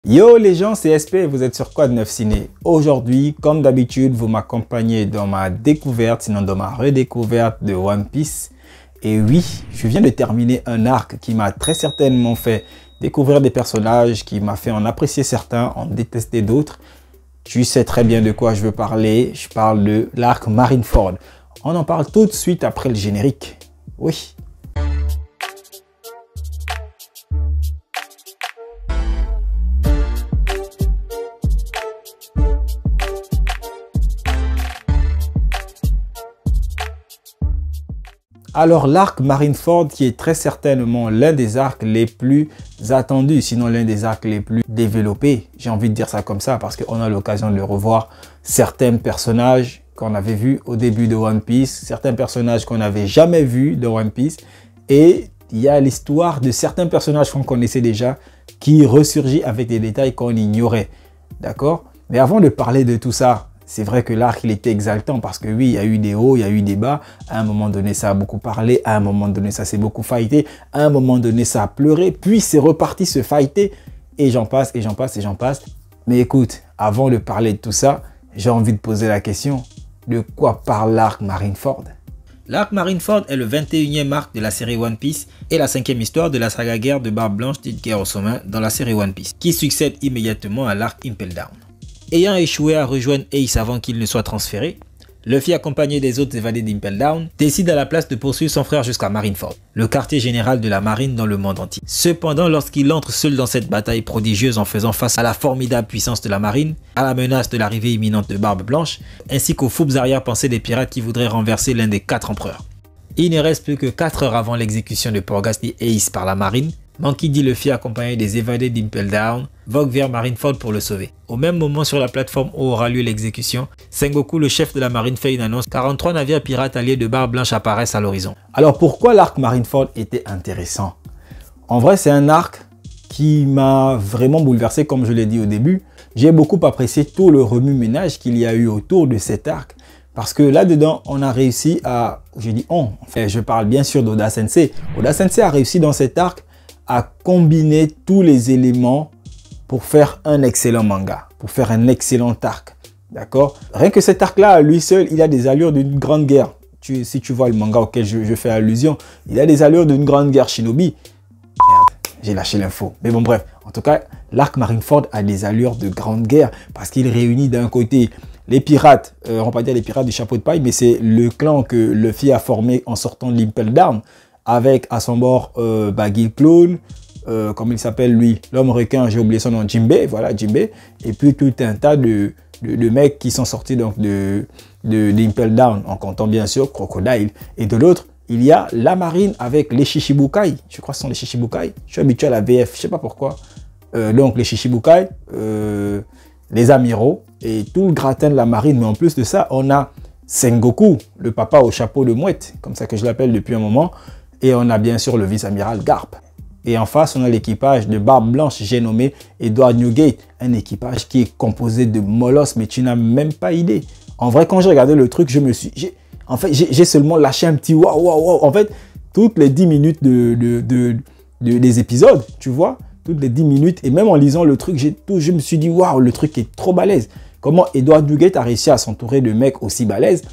Yo les gens, c'est SP, vous êtes sur Quoi de Neuf Ciné. Aujourd'hui, comme d'habitude, vous m'accompagnez dans ma découverte, sinon dans ma redécouverte de One Piece. Et oui, je viens de terminer un arc qui m'a très certainement fait découvrir des personnages, qui m'a fait en apprécier certains, en détester d'autres. Tu sais très bien de quoi je veux parler, je parle de l'arc Marineford. On en parle tout de suite après le générique. Oui. Alors l'arc Marineford qui est très certainement l'un des arcs les plus attendus, sinon l'un des arcs les plus développés. J'ai envie de dire ça comme ça parce qu'on a l'occasion de revoir certains personnages qu'on avait vus au début de One Piece, certains personnages qu'on n'avait jamais vus dans One Piece. Et il y a l'histoire de certains personnages qu'on connaissait déjà qui ressurgit avec des détails qu'on ignorait. D'accord? Mais avant de parler de tout ça, c'est vrai que l'arc, il était exaltant parce que oui, il y a eu des hauts, il y a eu des bas. À un moment donné, ça a beaucoup parlé. À un moment donné, ça s'est beaucoup fighté. À un moment donné, ça a pleuré. Puis, c'est reparti se fighter. Et j'en passe, et j'en passe, et j'en passe. Mais écoute, avant de parler de tout ça, j'ai envie de poser la question. De quoi parle l'arc Marineford? L'arc Marineford est le 21e arc de la série One Piece et la 5e histoire de la saga guerre de Barbe Blanche dite guerre au sommet dans la série One Piece, qui succède immédiatement à l'arc Impel Down. Ayant échoué à rejoindre Ace avant qu'il ne soit transféré, Luffy, accompagné des autres évadés d'Impel Down, décide à la place de poursuivre son frère jusqu'à Marineford, le quartier général de la marine dans le monde entier. Cependant, lorsqu'il entre seul dans cette bataille prodigieuse en faisant face à la formidable puissance de la marine, à la menace de l'arrivée imminente de Barbe Blanche, ainsi qu'aux foubes arrière-pensées des pirates qui voudraient renverser l'un des 4 empereurs. Il ne reste plus que 4 heures avant l'exécution de Porgas et Ace par la marine, Monkey D. Luffy, accompagné des évadés d'Impel Down, vogue vers Marineford pour le sauver. Au même moment, sur la plateforme où aura lieu l'exécution, Sengoku, le chef de la marine, fait une annonce. 43 navires pirates alliés de Barbe Blanche apparaissent à l'horizon. Alors pourquoi l'arc Marineford était intéressant? En vrai, c'est un arc qui m'a vraiment bouleversé, comme je l'ai dit au début. J'ai beaucoup apprécié tout le remue-ménage qu'il y a eu autour de cet arc. Parce que là-dedans, on a réussi à... Je dis on, enfin, je parle bien sûr d'Oda Sensei. Oda Sensei a réussi dans cet arc à combiner tous les éléments pour faire un excellent manga, pour faire un excellent arc. D'accord? Rien que cet arc-là, à lui seul, il a des allures d'une grande guerre. Si tu vois le manga auquel je fais allusion, il a des allures d'une grande guerre shinobi. Merde, j'ai lâché l'info. Mais bon, bref. En tout cas, l'arc Marineford a des allures de grande guerre parce qu'il réunit d'un côté les pirates, on va pas dire les pirates du chapeau de paille, mais c'est le clan que Luffy a formé en sortant de l'Impel Down, avec à son bord Baggy Clone, comme il s'appelle lui, l'homme requin, j'ai oublié son nom, Jinbei, voilà Jinbei, et puis tout un tas de mecs qui sont sortis donc de l'Impel Down, en comptant bien sûr Crocodile. Et de l'autre, il y a la marine avec les Shichibukai, je crois que ce sont les Shichibukai, je suis habitué à la VF, je sais pas pourquoi. Donc les Shichibukai, les amiraux et tout le gratin de la marine, mais en plus de ça, on a Sengoku, le papa au chapeau de mouette, comme ça que je l'appelle depuis un moment. Et on a bien sûr le vice-amiral Garp. Et en face, on a l'équipage de Barbe Blanche, j'ai nommé Edward Newgate. Un équipage qui est composé de molosses, mais tu n'as même pas idée. En vrai, quand j'ai regardé le truc, j'ai seulement lâché un petit waouh, waouh, waouh. En fait, toutes les 10 minutes des épisodes, tu vois, toutes les 10 minutes, et même en lisant le truc, je me suis dit, waouh, le truc est trop balèze. Comment Edward Newgate a réussi à s'entourer de mecs aussi balèzes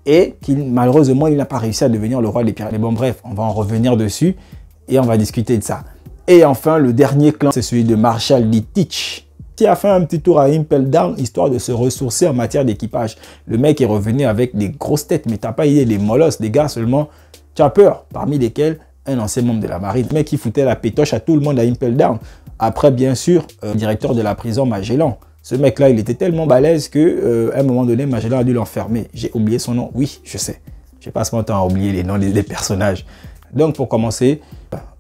et malheureusement, il n'a pas réussi à devenir le roi des pirates. Mais bon, bref, on va en revenir dessus et on va discuter de ça. Et enfin, le dernier clan, c'est celui de Marshall D. Teach, qui a fait un petit tour à Impel Down, histoire de se ressourcer en matière d'équipage. Le mec est revenu avec des grosses têtes, mais t'as pas idée, des molosses, des gars seulement. Tu as peur, parmi lesquels un ancien membre de la marine. Le mec qui foutait la pétoche à tout le monde à Impel Down. Après, bien sûr, directeur de la prison Magellan. Ce mec-là, il était tellement balèze que, à un moment donné, Magellan a dû l'enfermer. J'ai oublié son nom. Oui, je sais. Je passe mon temps à oublier les noms des personnages. Donc, pour commencer,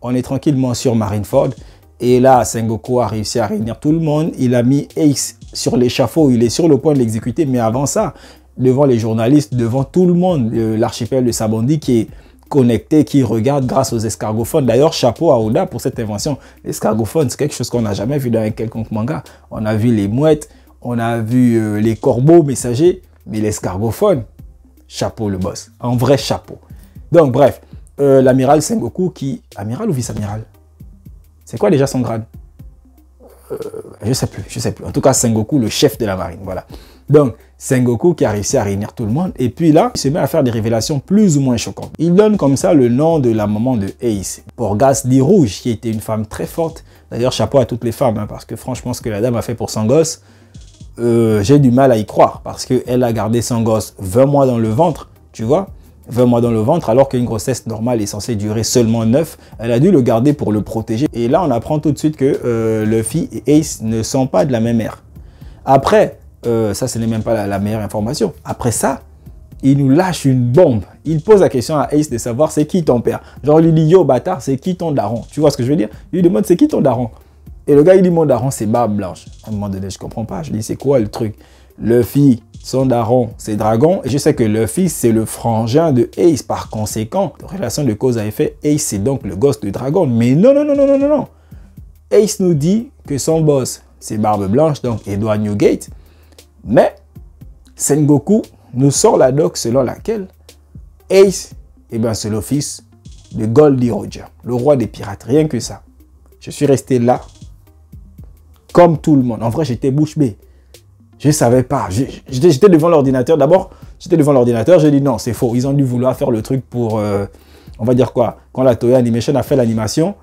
on est tranquillement sur Marineford. Et là, Sengoku a réussi à réunir tout le monde. Il a mis Ace sur l'échafaud. Il est sur le point de l'exécuter. Mais avant ça, devant les journalistes, devant tout le monde, l'archipel de Sabaody qui est connecté, qui regarde grâce aux escargophones. D'ailleurs, chapeau à Oda pour cette invention. L'escargophone, c'est quelque chose qu'on n'a jamais vu dans un quelconque manga. On a vu les mouettes, on a vu les corbeaux messagers, mais l'escargophone, chapeau le boss. Un vrai chapeau. Donc, bref, l'amiral Sengoku qui... Amiral ou vice-amiral? C'est quoi déjà son grade? je sais plus. En tout cas, Sengoku, le chef de la marine, voilà. Donc, Sengoku qui a réussi à réunir tout le monde. Et puis là, il se met à faire des révélations plus ou moins choquantes. Il donne comme ça le nom de la maman de Ace, Porgas dit Rouge, qui était une femme très forte. D'ailleurs, chapeau à toutes les femmes, hein, parce que franchement, ce que la dame a fait pour son gosse, j'ai du mal à y croire. Parce qu'elle a gardé son gosse 20 mois dans le ventre, tu vois. 20 mois dans le ventre, alors qu'une grossesse normale est censée durer seulement 9. Elle a dû le garder pour le protéger. Et là, on apprend tout de suite que Luffy et Ace ne sont pas de la même mère. Après, ça, ce n'est même pas la meilleure information. Après ça, il nous lâche une bombe. Il pose la question à Ace de savoir c'est qui ton père. Genre, il lui dit, yo, bâtard, c'est qui ton daron? Tu vois ce que je veux dire? Il lui demande, c'est qui ton daron? Et le gars, il dit, mon daron, c'est Barbe Blanche. À un moment donné, je comprends pas. Je dis, c'est quoi le truc? Luffy, son daron, c'est Dragon. Et je sais que Luffy, c'est le frangin de Ace. Par conséquent, relation de cause à effet, Ace, c'est donc le gosse de Dragon. Mais non, non, non, non, non, non, non. Ace nous dit que son boss, c'est Barbe Blanche, donc Edward Newgate. Mais Sengoku nous sort la doc selon laquelle Ace, eh ben, c'est le fils de Goldie Roger, le roi des pirates. Rien que ça. Je suis resté là, comme tout le monde. En vrai, j'étais bouche bée. Je ne savais pas. J'étais devant l'ordinateur. D'abord, j'étais devant l'ordinateur. J'ai dit non, c'est faux. Ils ont dû vouloir faire le truc pour, on va dire quoi, quand la Toei Animation a fait l'animation,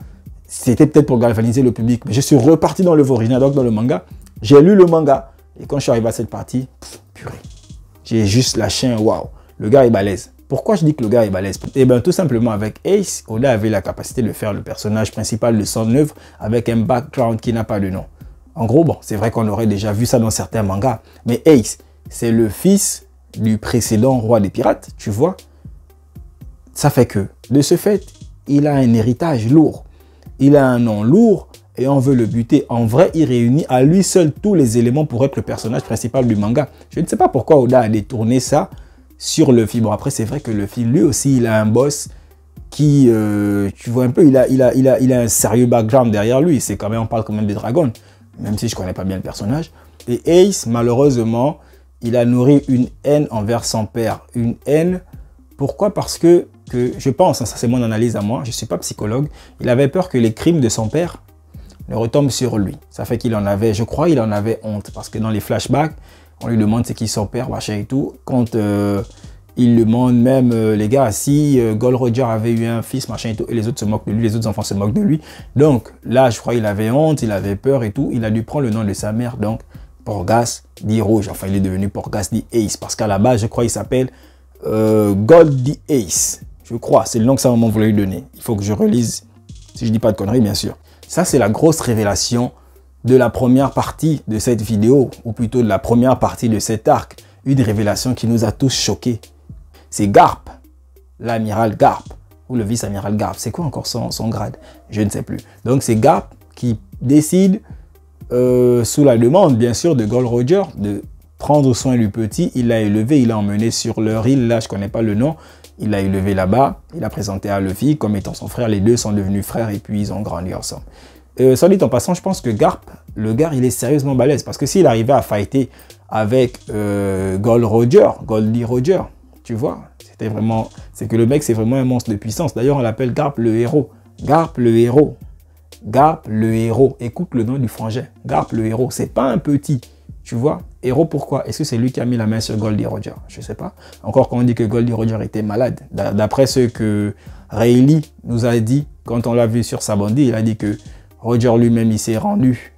c'était peut-être pour galvaniser le public. Mais je suis reparti dans l'œuvre originale, donc dans le manga. J'ai lu le manga. Et quand je suis arrivé à cette partie, purée, j'ai juste lâché un waouh. Le gars est balèze. Pourquoi je dis que le gars est balèze? Eh bien, tout simplement, avec Ace, Oda avait la capacité de faire le personnage principal de son œuvre avec un background qui n'a pas de nom. En gros, bon, c'est vrai qu'on aurait déjà vu ça dans certains mangas. Mais Ace, c'est le fils du précédent roi des pirates, tu vois. Ça fait que, de ce fait, il a un héritage lourd. Il a un nom lourd et on veut le buter. En vrai, il réunit à lui seul tous les éléments pour être le personnage principal du manga. Je ne sais pas pourquoi Oda a détourné ça sur Luffy. Bon, après, c'est vrai que Luffy, lui aussi, il a un boss qui, tu vois un peu, il a un sérieux background derrière lui. C'est quand même, on parle quand même des dragons, même si je connais pas bien le personnage. Et Ace, malheureusement, il a nourri une haine envers son père. Une haine, pourquoi? Parce que je pense, ça c'est mon analyse à moi, je ne suis pas psychologue, il avait peur que les crimes de son père ne retombent sur lui. Ça fait qu'il en avait, je crois, il en avait honte. Parce que dans les flashbacks, on lui demande c'est qui son père, machin et tout. Quand il demande même, les gars, si Gold Roger avait eu un fils, machin et tout, et les autres se moquent de lui, les autres enfants se moquent de lui. Donc là, je crois qu'il avait honte, il avait peur et tout. Il a dû prendre le nom de sa mère, donc Porgas dit Rouge. Enfin, il est devenu Porgas dit Ace. Parce qu'à la base, je crois qu'il s'appelle Gold dit Ace. Je crois, c'est le nom que sa maman voulait lui donner. Il faut que je relise, si je dis pas de conneries, bien sûr. Ça, c'est la grosse révélation de la première partie de cette vidéo, ou plutôt de la première partie de cet arc. Une révélation qui nous a tous choqués. C'est Garp, l'amiral Garp, ou le vice-amiral Garp. C'est quoi encore son grade? Je ne sais plus. Donc, c'est Garp qui décide, sous la demande, bien sûr, de Gold Roger, de prendre soin du petit. Il l'a élevé, il l'a emmené sur leur île. Là, je ne connais pas le nom. Il l'a élevé là-bas. Il l'a présenté à Luffy comme étant son frère. Les deux sont devenus frères et puis ils ont grandi ensemble. Soit dit en passant, je pense que Garp, le gars, il est sérieusement balèze. Parce que s'il arrivait à fighter avec Gold Roger, Goldie Roger, tu vois, c'était vraiment... C'est que le mec, c'est vraiment un monstre de puissance. D'ailleurs, on l'appelle Garp le héros. Garp le héros. Garp le héros. Écoute le nom du frangin. Garp le héros. C'est pas un petit. Tu vois, héros pourquoi? Est-ce que c'est lui qui a mis la main sur Goldie Roger? Je sais pas. Encore quand on dit que Goldie Roger était malade. D'après ce que Rayleigh nous a dit quand on l'a vu sur Sabaody, il a dit que Roger lui-même, il s'est rendu.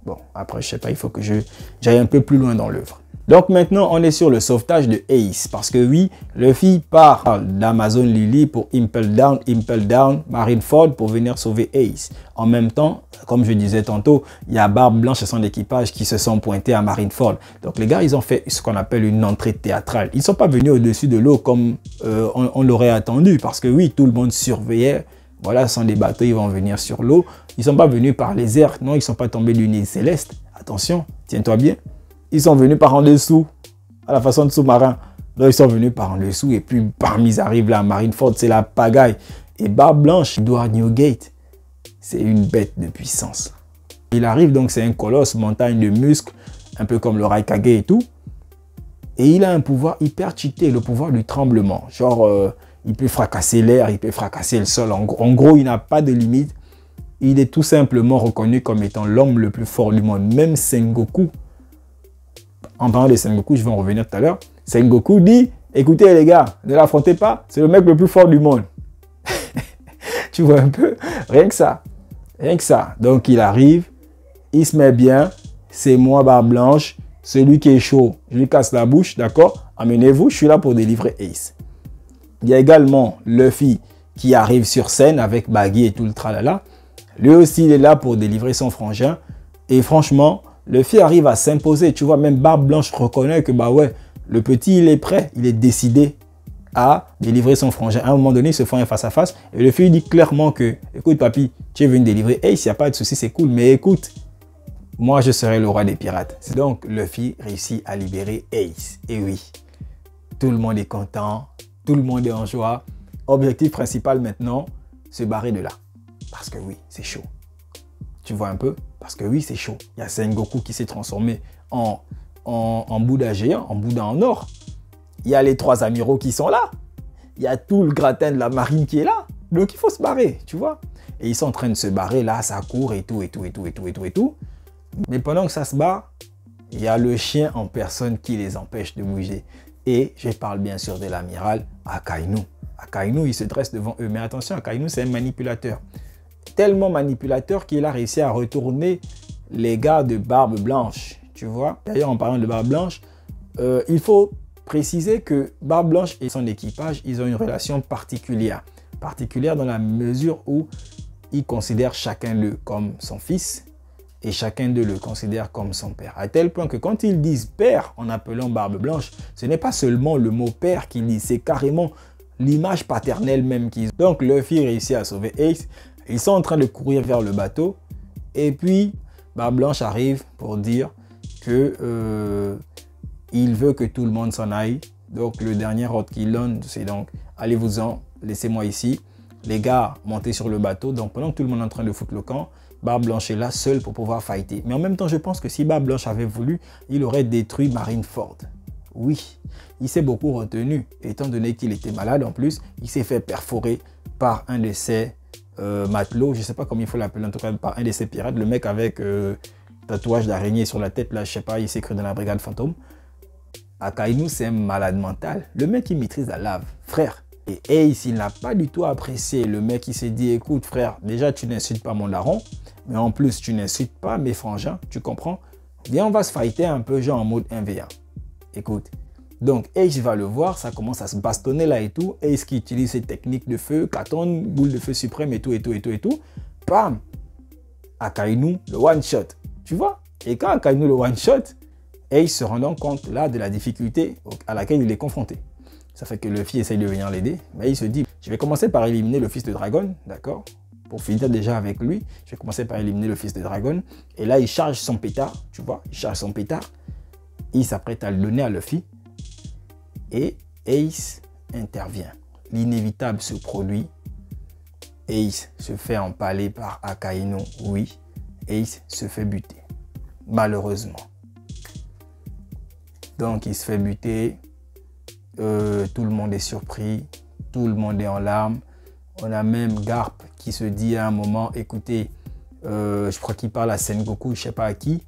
Bon, après, je sais pas, il faut que j'aille un peu plus loin dans l'œuvre. Donc maintenant, on est sur le sauvetage de Ace. Parce que oui, Luffy part d'Amazon Lily pour Impel Down, Marineford pour venir sauver Ace. En même temps, comme je disais tantôt, il y a Barbe Blanche et son équipage qui se sont pointés à Marineford. Donc les gars, ils ont fait ce qu'on appelle une entrée théâtrale. Ils ne sont pas venus au-dessus de l'eau comme on l'aurait attendu. Parce que oui, tout le monde surveillait. Voilà, ce sont des bateaux, ils vont venir sur l'eau. Ils ne sont pas venus par les airs. Non, ils ne sont pas tombés d'une île céleste. Attention, tiens-toi bien. Ils sont venus par en dessous, à la façon de sous-marin. Donc, ils sont venus par en dessous et puis, bam, ils arrivent là à Marineford, c'est la pagaille. Et Barbe Blanche, Edward Newgate, c'est une bête de puissance. Il arrive, donc c'est un colosse, montagne de muscles, un peu comme le Raikage et tout. Et il a un pouvoir hyper cheaté, le pouvoir du tremblement. Genre, il peut fracasser l'air, il peut fracasser le sol. En gros, il n'a pas de limite. il est tout simplement reconnu comme étant l'homme le plus fort du monde. Même Sengoku, en parlant de Sengoku, je vais en revenir tout à l'heure. Sengoku dit, écoutez les gars, ne l'affrontez pas, c'est le mec le plus fort du monde. Tu vois un peu, rien que ça. Rien que ça. Donc il arrive, il se met bien, c'est moi Barbe Blanche, celui qui est chaud, je lui casse la bouche, d'accord? Amenez-vous, je suis là pour délivrer Ace. Il y a également Luffy qui arrive sur scène avec Baggy et tout le tralala. Lui aussi, il est là pour délivrer son frangin. Et franchement, Luffy arrive à s'imposer. Tu vois, même Barbe Blanche reconnaît que bah ouais, le petit, il est prêt, il est décidé à délivrer son frangin. À un moment donné, ils se font un face-à-face. Et Luffy dit clairement que, écoute papi, tu es venu délivrer Ace, il n'y a pas de souci, c'est cool. Mais écoute, moi, je serai le roi des pirates. C'est donc Luffy réussit à libérer Ace. Et oui, tout le monde est content, tout le monde est en joie. Objectif principal maintenant, se barrer de là. Parce que oui, c'est chaud. Tu vois un peu? Parce que oui, c'est chaud. Il y a Sengoku qui s'est transformé en Bouddha géant, en Bouddha en or. Il y a les 3 amiraux qui sont là. Il y a tout le gratin de la marine qui est là. Donc il faut se barrer, tu vois. Et ils sont en train de se barrer là, ça court et tout, et tout, et tout, et tout, et tout, et tout. Mais pendant que ça se barre, il y a le chien en personne qui les empêche de bouger. Et je parle bien sûr de l'amiral Akainu. Akainu, il se dresse devant eux. Mais attention, Akainu, c'est un manipulateur. Tellement manipulateur qu'il a réussi à retourner les gars de Barbe Blanche. Tu vois? D'ailleurs, en parlant de Barbe Blanche, il faut préciser que Barbe Blanche et son équipage, ils ont une relation particulière. Particulière dans la mesure où ils considèrent chacun d'eux comme son fils et chacun d'eux le considère comme son père. À tel point que quand ils disent père en appelant Barbe Blanche, ce n'est pas seulement le mot père qu'ils disent, c'est carrément l'image paternelle même qu'ils ont. Donc Luffy réussit à sauver Ace. Ils sont en train de courir vers le bateau. Et puis Barbe Blanche arrive pour dire que il veut que tout le monde s'en aille. Donc le dernier ordre qu'il donne, c'est donc allez-vous-en, laissez-moi ici. Les gars, montez sur le bateau. Donc pendant que tout le monde est en train de foutre le camp, Barbe Blanche est là seul pour pouvoir fighter. Mais en même temps, je pense que si Barbe Blanche avait voulu, il aurait détruit Marineford. Oui, il s'est beaucoup retenu, étant donné qu'il était malade en plus. Il s'est fait perforer par un de ses matelots, je ne sais pas comment il faut l'appeler, en tout cas par un de ses pirates. Le mec avec tatouage d'araignée sur la tête, là, je sais pas, il s'est cru dans la brigade fantôme. Akainu, c'est un malade mental. Le mec, il maîtrise la lave, frère. Et Ace, il n'a pas du tout apprécié. Le mec, il s'est dit, écoute frère, déjà tu n'insultes pas mon larron, mais en plus tu n'insultes pas mes frangins, tu comprends? Viens, on va se fighter un peu genre en mode 1v1. Écoute, donc Ace va le voir, ça commence à se bastonner là et tout. Ace qui utilise ses techniques de feu, Katon, boule de feu suprême et tout, et tout, et tout, et tout. Bam! Akainu, le one shot, tu vois? Et quand Akainu le one shot, Ace se rendant compte là de la difficulté à laquelle il est confronté. Ça fait que Luffy essaye de venir l'aider, mais il se dit, je vais commencer par éliminer le fils de Dragon, d'accord? Pour finir déjà avec lui, je vais commencer par éliminer le fils de Dragon. Et là, il charge son pétard, tu vois, il charge son pétard. Il s'apprête à le donner à Luffy. Et Ace intervient. L'inévitable se produit. Ace se fait empaler par Akainu, oui. Ace se fait buter, malheureusement. Donc, il se fait buter. Tout le monde est surpris, tout le monde est en larmes. On a même Garp qui se dit à un moment, écoutez, je crois qu'il parle à Sengoku, je sais pas à qui,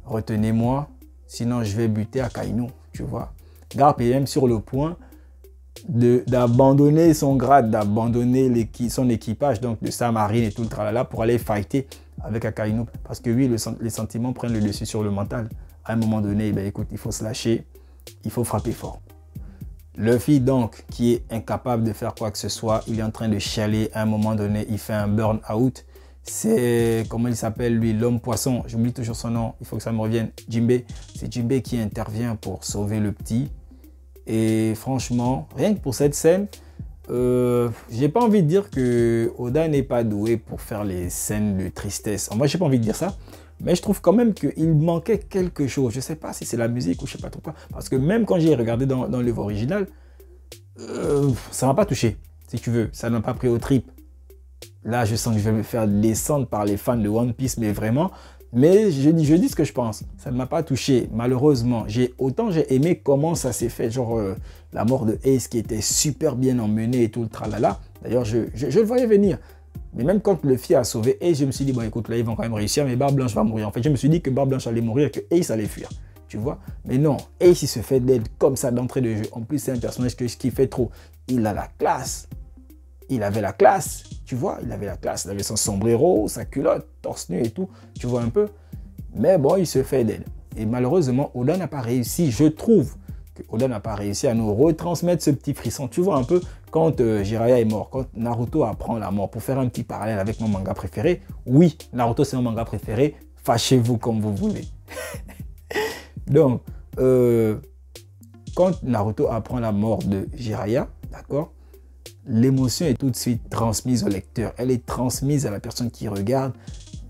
retenez-moi, sinon je vais buter Akainu, tu vois. Garp est même sur le point d'abandonner son grade, d'abandonner son équipage, donc de sa marine et tout le tralala pour aller fighter avec Akainu. Parce que oui, les sentiments prennent le dessus sur le mental. À un moment donné, ben, écoute, il faut se lâcher, il faut frapper fort. Luffy donc, qui est incapable de faire quoi que ce soit, il est en train de chialer. À un moment donné, il fait un burn-out. C'est, comment il s'appelle lui, l'homme poisson, j'oublie toujours son nom, il faut que ça me revienne, Jinbei. C'est Jinbei qui intervient pour sauver le petit. Et franchement, rien que pour cette scène, j'ai pas envie de dire que Oda n'est pas doué pour faire les scènes de tristesse. Moi, j'ai pas envie de dire ça. Mais je trouve quand même qu'il manquait quelque chose. Je ne sais pas si c'est la musique ou je ne sais pas trop quoi. Parce que même quand j'ai regardé dans le livre original, ça ne m'a pas touché, si tu veux. Ça n'a pas pris aux tripes. Là, je sens que je vais me faire descendre par les fans de One Piece, mais vraiment. Mais je dis ce que je pense. Ça ne m'a pas touché, malheureusement. Autant j'ai aimé comment ça s'est fait. Genre la mort de Ace qui était super bien emmenée et tout le tralala. D'ailleurs, je le voyais venir. Mais même quand Luffy a sauvé Ace, je me suis dit, bon écoute, là ils vont quand même réussir, mais Barbe Blanche va mourir. En fait, je me suis dit que Barbe Blanche allait mourir et que Ace allait fuir. Tu vois? Mais non, Ace il se fait d'aide comme ça d'entrée de jeu. En plus, c'est un personnage qui fait trop. Il a la classe. Il avait la classe. Tu vois? Il avait la classe. Il avait son sombrero, sa culotte, torse nu et tout. Tu vois un peu? Mais bon, il se fait d'aide. Et malheureusement, Oda n'a pas réussi, je trouve, que Oda n'a pas réussi à nous retransmettre ce petit frisson. Tu vois un peu, quand Jiraiya est mort, quand Naruto apprend la mort, pour faire un petit parallèle avec mon manga préféré, oui, Naruto c'est mon manga préféré, fâchez-vous comme vous voulez. Donc, quand Naruto apprend la mort de Jiraiya, d'accord, l'émotion est tout de suite transmise au lecteur. Elle est transmise à la personne qui regarde,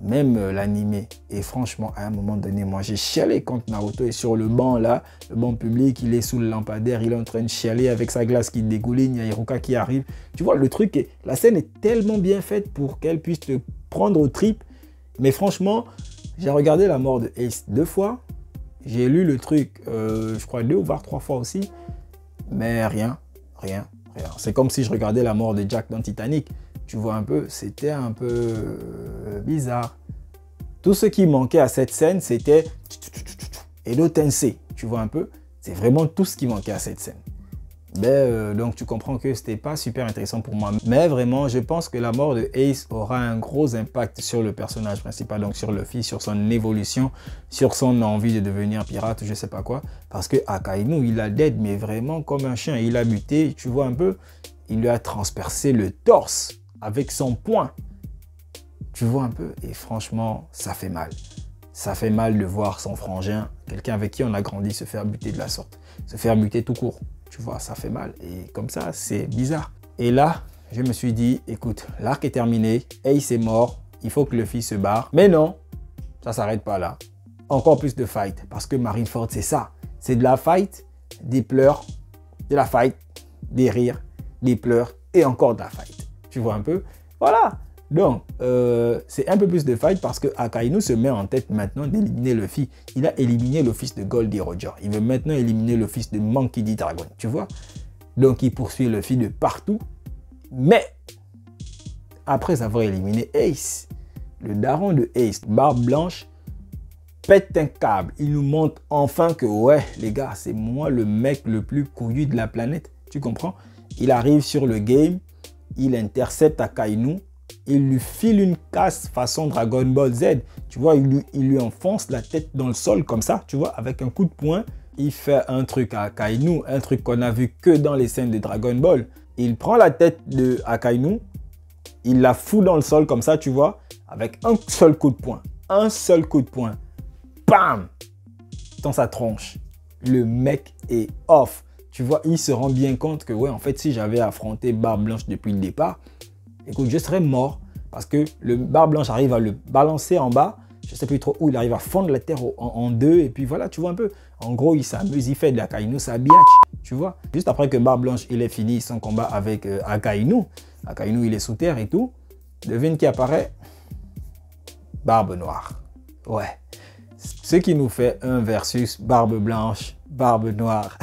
même l'animé. Et franchement, à un moment donné, moi, j'ai chialé quand Naruto est sur le banc là, le banc public, il est sous le lampadaire, il est en train de chialer avec sa glace qui dégouline, il y a Hiruka qui arrive. Tu vois, le truc, la scène est tellement bien faite pour qu'elle puisse te prendre aux tripes. Mais franchement, j'ai regardé la mort de Ace 2 fois. J'ai lu le truc, je crois 2 ou voire 3 fois aussi. Mais rien. C'est comme si je regardais la mort de Jack dans Titanic. Tu vois un peu, c'était un peu bizarre. Tout ce qui manquait à cette scène, c'était Edo Tensei. Tu vois un peu, c'est vraiment tout ce qui manquait à cette scène. Mais, donc tu comprends que c'était pas super intéressant pour moi. Mais vraiment, je pense que la mort de Ace aura un gros impact sur le personnage principal, donc sur Luffy, sur son évolution, sur son envie de devenir pirate, je sais pas quoi. Parce que Akainu, il a dead, mais vraiment comme un chien. Il a buté, tu vois un peu, il lui a transpercé le torse avec son poing. Tu vois un peu, et franchement, ça fait mal. Ça fait mal de voir son frangin, quelqu'un avec qui on a grandi, se faire buter de la sorte. Se faire buter tout court. Tu vois, ça fait mal. Et comme ça, c'est bizarre. Et là, je me suis dit, écoute, l'arc est terminé, Ace est mort, il faut que Luffy se barre. Mais non, ça ne s'arrête pas là. Encore plus de fight. Parce que Marineford, c'est ça. C'est de la fight, des pleurs, de la fight, des rires, des pleurs et encore de la fight. Tu vois un peu? Voilà. Donc, c'est un peu plus de fight parce que Akainu se met en tête maintenant d'éliminer Luffy. Il a éliminé le fils de Goldie Roger. Il veut maintenant éliminer le fils de Monkey D. Dragon. Tu vois? Donc, il poursuit Luffy de partout. Mais, après avoir éliminé Ace, le daron de Ace, Barbe Blanche, pète un câble. Il nous montre enfin que, ouais, les gars, c'est moi le mec le plus couillu de la planète. Tu comprends? Il arrive sur le game, il intercepte Akainu. Il lui file une casse façon Dragon Ball Z. Tu vois, il lui enfonce la tête dans le sol comme ça, tu vois, avec un coup de poing. Il fait un truc à Akainu, un truc qu'on a vu que dans les scènes de Dragon Ball. Il prend la tête de Akainu, il la fout dans le sol comme ça, tu vois, avec un seul coup de poing. Un seul coup de poing. Bam! Dans sa tronche. Le mec est off. Tu vois, il se rend bien compte que, ouais, en fait, si j'avais affronté Barbe Blanche depuis le départ, écoute, je serais mort parce que le Barbe Blanche arrive à le balancer en bas. Je ne sais plus trop où, il arrive à fondre la terre en deux. Et puis voilà, tu vois un peu. En gros, il s'amuse, il fait de l'Akainu, sa biatch. Tu vois. Juste après que Barbe Blanche, il ait fini son combat avec Akainu. Akainu, il est sous terre et tout. Devine qui apparaît? Barbe Noire. Ouais. Ce qui nous fait un versus Barbe Blanche, Barbe Noire.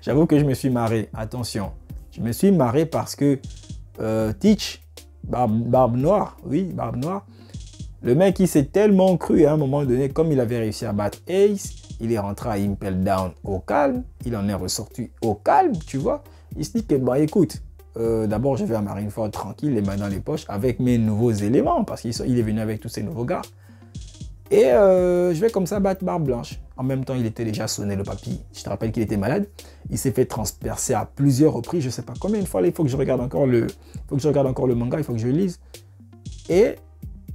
J'avoue que je me suis marré. Attention. Je me suis marré parce que Teach, Barbe Noire, oui, Barbe Noire, le mec il s'est tellement cru à un moment donné, comme il avait réussi à battre Ace, il est rentré à Impel Down au calme, il en est ressorti au calme, tu vois. Il se dit que, bah écoute, d'abord je vais à Marineford tranquille, les mains dans les poches, avec mes nouveaux éléments, parce qu'il est venu avec tous ses nouveaux gars. Et je vais comme ça battre Barbe Blanche. En même temps, il était déjà sonné le papy. Je te rappelle qu'il était malade. Il s'est fait transpercer à plusieurs reprises. Je ne sais pas combien de fois. Il faut que je regarde encore le manga. Il faut que je lise. Et le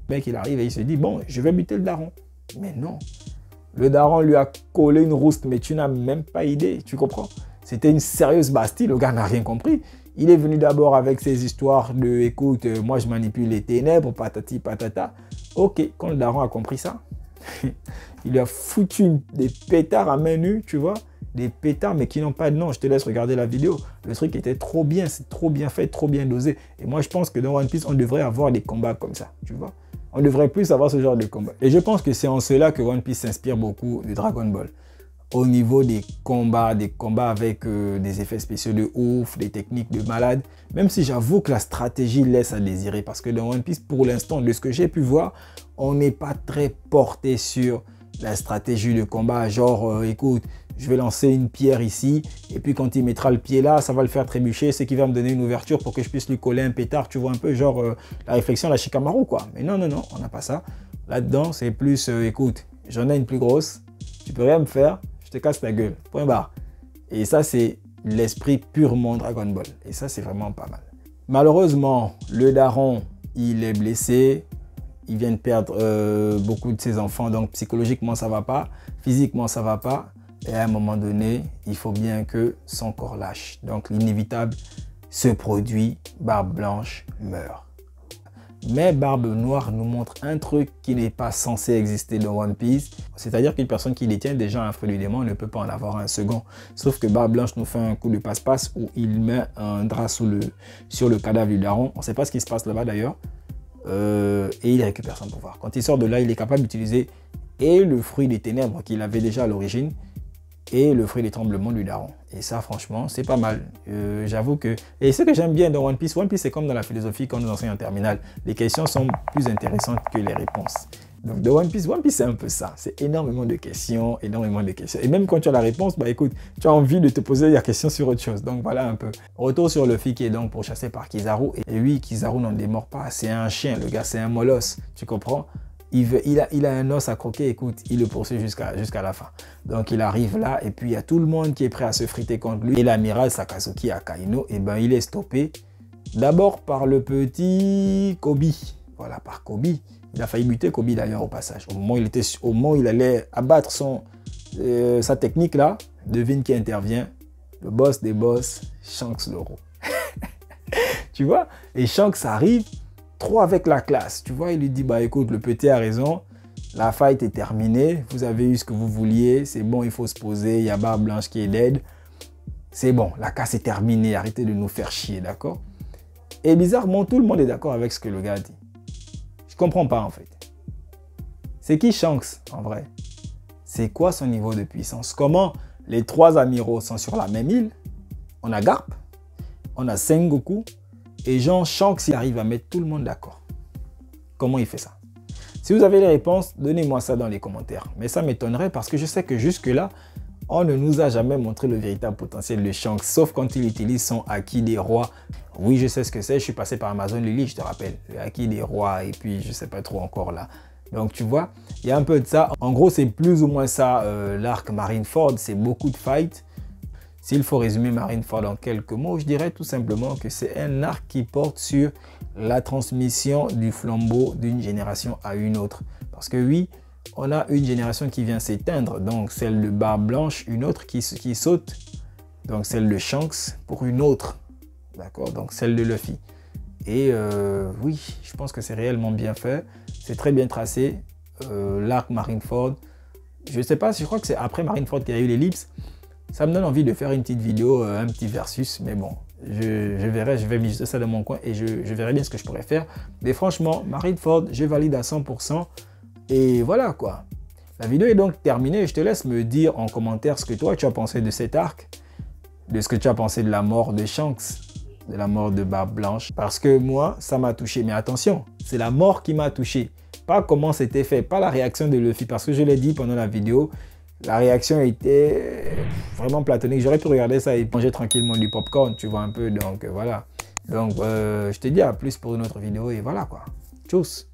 mec, il arrive et il se dit, bon, je vais buter le daron. Mais non. Le daron lui a collé une rouste, mais tu n'as même pas idée. Tu comprends? C'était une sérieuse bastille. Le gars n'a rien compris. Il est venu d'abord avec ses histoires de, écoute, moi je manipule les ténèbres, patati patata. Ok, quand le daron a compris ça, il lui a foutu des pétards à main nue, tu vois. Des pétards, mais qui n'ont pas de nom. Je te laisse regarder la vidéo. Le truc était trop bien, c'est trop bien fait, trop bien dosé. Et moi, je pense que dans One Piece, on devrait avoir des combats comme ça, tu vois. On devrait plus avoir ce genre de combat. Et je pense que c'est en cela que One Piece s'inspire beaucoup de Dragon Ball. au niveau des combats avec des effets spéciaux de ouf, des techniques de malade. Même si j'avoue que la stratégie laisse à désirer. Parce que dans One Piece, pour l'instant, de ce que j'ai pu voir, on n'est pas très porté sur la stratégie de combat. Genre, écoute, je vais lancer une pierre ici. Et puis quand il mettra le pied là, ça va le faire trébucher. C'est qui va me donner une ouverture pour que je puisse lui coller un pétard. Tu vois un peu genre la réflexion à la Shikamaru quoi. Mais non, on n'a pas ça. Là-dedans, c'est plus, écoute, j'en ai une plus grosse. Tu peux rien me faire. Je te casse la gueule, point barre. Et ça, c'est l'esprit purement Dragon Ball. Et ça, c'est vraiment pas mal. Malheureusement, le daron, il est blessé. Il vient de perdre beaucoup de ses enfants. Donc, psychologiquement, ça va pas. Physiquement, ça va pas. Et à un moment donné, il faut bien que son corps lâche. Donc, l'inévitable se produit. Barbe Blanche meurt. Mais Barbe Noire nous montre un truc qui n'est pas censé exister dans One Piece. C'est-à-dire qu'une personne qui détient déjà un fruit du démon ne peut pas en avoir un second. Sauf que Barbe Blanche nous fait un coup de passe-passe où il met un drap sur le cadavre du daron. On ne sait pas ce qui se passe là-bas d'ailleurs. Et il récupère son pouvoir. Quand il sort de là, il est capable d'utiliser et le fruit des ténèbres qu'il avait déjà à l'origine et le fruit des tremblements du daron. Et ça, franchement, c'est pas mal. J'avoue que... Et ce que j'aime bien dans One Piece, c'est comme dans la philosophie qu'on nous enseigne en terminale. Les questions sont plus intéressantes que les réponses. Donc, de One Piece, c'est un peu ça. C'est énormément de questions, énormément de questions. Et même quand tu as la réponse, bah écoute, tu as envie de te poser la question sur autre chose. Donc, voilà un peu. Retour sur Luffy qui est donc pourchassé par Kizaru. Et oui, Kizaru n'en démord pas. C'est un chien, le gars, c'est un molosse. Tu comprends ? Il a un os à croquer, écoute, il le poursuit jusqu'à la fin. Donc il arrive là, et puis il y a tout le monde qui est prêt à se friter contre lui. Et l'amiral Sakazuki Akainu, et ben il est stoppé d'abord par le petit Koby. Voilà, par Koby. Il a failli buter Koby d'ailleurs au passage. Au moment où il allait abattre sa technique là, devine qui intervient. Le boss des boss, Shanks Loro. Tu vois? Et Shanks arrive. Trop avec la classe, tu vois, il lui dit, bah écoute, le petit a raison, la fight est terminée, vous avez eu ce que vous vouliez, c'est bon, il faut se poser, il y a Barbe Blanche qui est dead, c'est bon, la casse est terminée, arrêtez de nous faire chier, d'accord? Et bizarrement, tout le monde est d'accord avec ce que le gars dit. Je comprends pas en fait. C'est qui Shanks en vrai? C'est quoi son niveau de puissance? Comment les trois amiraux sont sur la même île? On a Garp, on a Sengoku, et Jean Shanks, il arrive à mettre tout le monde d'accord. Comment il fait ça? Si vous avez les réponses, donnez-moi ça dans les commentaires. Mais ça m'étonnerait parce que je sais que jusque-là, on ne nous a jamais montré le véritable potentiel de Shanks, sauf quand il utilise son Haki des rois. Oui, je sais ce que c'est, je suis passé par Amazon Lily, je te rappelle. Le Haki des rois, et puis je sais pas trop encore là. Donc tu vois, il y a un peu de ça. En gros, c'est plus ou moins ça, l'arc Marineford, c'est beaucoup de fights. S'il faut résumer Marineford en quelques mots, je dirais tout simplement que c'est un arc qui porte sur la transmission du flambeau d'une génération à une autre. Parce que oui, on a une génération qui vient s'éteindre, donc celle de Barbe Blanche, une autre qui saute, donc celle de Shanks pour une autre, d'accord, donc celle de Luffy. Et oui, je pense que c'est réellement bien fait, c'est très bien tracé, l'arc Marineford. Je sais pas, je crois que c'est après Marineford qu'il y a eu l'ellipse. Ça me donne envie de faire une petite vidéo, un petit versus, mais bon, je verrai, je vais visiter ça dans mon coin et je verrai bien ce que je pourrais faire. Mais franchement, Marineford, je valide à 100%. Et voilà quoi. La vidéo est donc terminée. Je te laisse me dire en commentaire ce que toi tu as pensé de cet arc, de ce que tu as pensé de la mort de Shanks, de la mort de Barbe Blanche. Parce que moi, ça m'a touché. Mais attention, c'est la mort qui m'a touché. Pas comment c'était fait, pas la réaction de Luffy. Parce que je l'ai dit pendant la vidéo, la réaction était vraiment platonique. J'aurais pu regarder ça et manger tranquillement du popcorn, tu vois un peu. Donc voilà. Donc je te dis à plus pour une autre vidéo et voilà quoi. Tchuss.